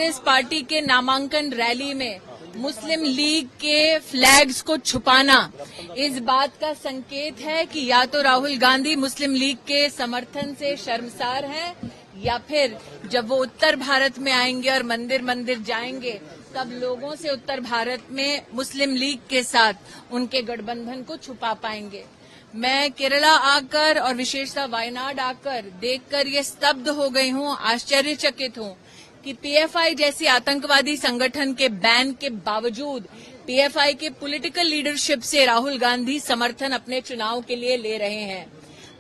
Congress party के नामांकन rally में मुस्लिम लीग के फ्लैग्स को छुपाना इस बात का संकेत है कि या तो राहुल गांधी मुस्लिम लीग के समर्थन से शर्मसार हैं, या फिर जब वो उत्तर भारत में आएंगे और मंदिर मंदिर जाएंगे तब लोगों से उत्तर भारत में मुस्लिम लीग के साथ उनके गठबंधन को छुपा पाएंगे। मैं केरला आकर और विशेषतः वायनाड आकर देखकर ये स्तब्ध हो गई हूँ, आश्चर्यचकित हूँ कि पीएफआई जैसी आतंकवादी संगठन के बैन के बावजूद पीएफआई के पॉलिटिकल लीडरशिप से राहुल गांधी समर्थन अपने चुनाव के लिए ले रहे हैं।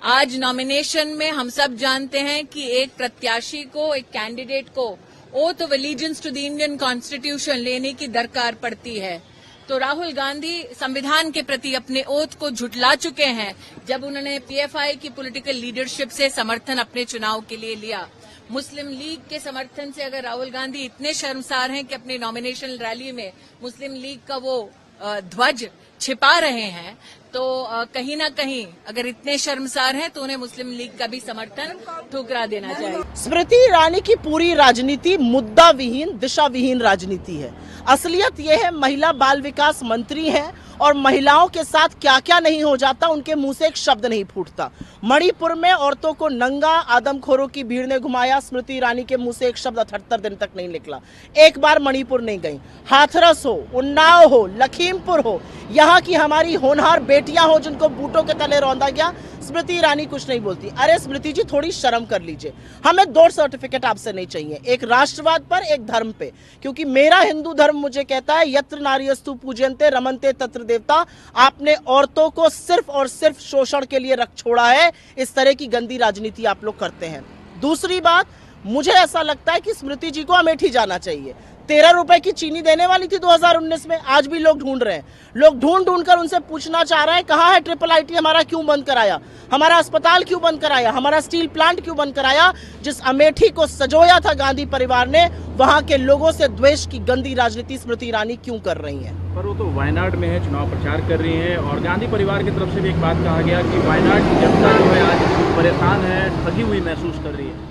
आज नॉमिनेशन में हम सब जानते हैं कि एक प्रत्याशी को, एक कैंडिडेट को oath of allegiance to the Indian constitution लेने की दरकार पड़ती है। तो राहुल गांधी संविधान के प्रति अपने ओथ को झुठला चुके हैं जब उन्होंने पीएफआई की पॉलिटिकल लीडरशिप से समर्थन अपने चुनाव के लिए लिया। मुस्लिम लीग के समर्थन से अगर राहुल गांधी इतने शर्मसार हैं कि अपनी नॉमिनेशन रैली में मुस्लिम लीग का वो ध्वज छिपा रहे हैं, तो कहीं ना कहीं अगर इतने शर्मसार हैं तो उन्हें मुस्लिम लीग का भी समर्थन ठुकरा देना चाहिए। स्मृति ईरानी की पूरी राजनीति मुद्दा विहीन, दिशा विहीन राजनीति है। असलियत यह है, महिला बाल विकास मंत्री हैं और महिलाओं के साथ क्या क्या नहीं हो जाता उनके मुंह से एक शब्द नहीं फूटता। मणिपुर में औरतों को नंगा आदमखोरों की भीड़ ने घुमाया, स्मृति ईरानी के मुंह से एक शब्द 78 दिन तक नहीं निकला। एक बार मणिपुर नहीं गई। हाथरस हो, उन्नाव हो, लखीमपुर हो, यहाँ की हमारी होनहार बेटियां हो जिनको बूटों के तले रौंदा गया, स्मृति ईरानी कुछ नहीं बोलती। अरे स्मृति जी, थोड़ी शर्म कर लीजिए। हमें 2 सर्टिफिकेट आपसे नहीं चाहिए, एक राष्ट्रवाद पर, एक धर्म पे, क्योंकि मेरा हिंदू धर्म मुझे कहता है यत्र नार्यस्तु पूज्यन्ते रमन्ते तत्र देवता। आपने औरतों को सिर्फ और सिर्फ शोषण के लिए रख छोड़ा है। इस तरह की गंदी राजनीति आप लोग करते हैं। दूसरी बात, मुझे ऐसा लगता है कि स्मृति जी को अमेठी जाना चाहिए। 13 रुपए की चीनी देने वाली थी 2019 में, आज भी लोग ढूंढ रहे हैं। लोग ढूंढ ढूंढ कर उनसे पूछना चाह रहे हैं कहाँ है IIIT, हमारा क्यों बंद कराया, हमारा अस्पताल क्यों बंद कराया, हमारा स्टील प्लांट क्यों बंद कराया। जिस अमेठी को सजोया था गांधी परिवार ने, वहां के लोगों से द्वेष की गंदी राजनीति स्मृति ईरानी क्यों कर रही है? पर वो तो वायनाड में है, चुनाव प्रचार कर रही हैं, और गांधी परिवार की तरफ से भी एक बात कहा गया कि वायनाड की जनता जो है आज परेशान है, ठगी हुई महसूस कर रही है।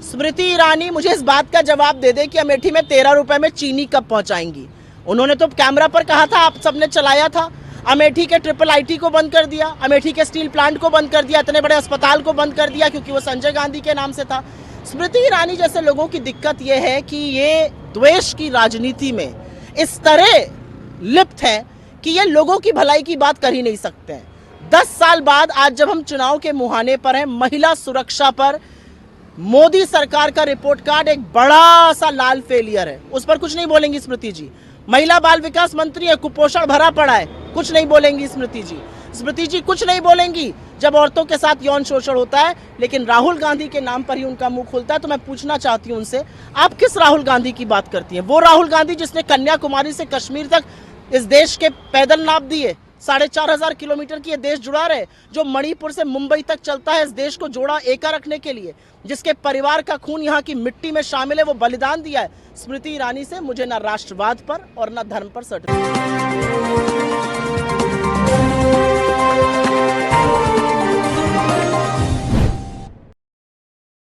स्मृति ईरानी मुझे इस बात का जवाब दे दे कि अमेठी में 13 रुपए में चीनी कब पहुंचाएंगी। उन्होंने तो कैमरा पर कहा था, आप सबने चलाया था। अमेठी के IIIT को बंद कर दिया, अमेठी के स्टील प्लांट को बंद कर दिया, इतने बड़े अस्पताल को बंद कर दिया क्योंकि वो संजय गांधी के नाम से था। स्मृति ईरानी जैसे लोगों की दिक्कत यह है कि ये द्वेष की राजनीति में इस तरह लिप्त है कि ये लोगों की भलाई की बात कर ही नहीं सकते हैं। 10 साल बाद आज जब हम चुनाव के मुहाने पर हैं, महिला सुरक्षा पर मोदी सरकार का रिपोर्ट कार्ड एक बड़ा सा लाल फेलियर है, उस पर कुछ नहीं बोलेंगी स्मृति जी। महिला बाल विकास मंत्री है, कुपोषण भरा पड़ा है, कुछ नहीं बोलेंगी स्मृति जी। स्मृति जी कुछ नहीं बोलेंगी जब औरतों के साथ यौन शोषण होता है, लेकिन राहुल गांधी के नाम पर ही उनका मुंह खुलता है। तो मैं पूछना चाहती हूँ उनसे, आप किस राहुल गांधी की बात करती हैं? वो राहुल गांधी जिसने कन्याकुमारी से कश्मीर तक इस देश के पैदल नाप दिए, 4500 किलोमीटर की ये देश जुड़ा रहे, जो मणिपुर से मुंबई तक चलता है इस देश को जोड़ा एका रखने के लिए, जिसके परिवार का खून यहाँ की मिट्टी में शामिल है, वो बलिदान दिया है। स्मृति ईरानी से मुझे ना राष्ट्रवाद पर और ना धर्म पर सर्टिफिकेट।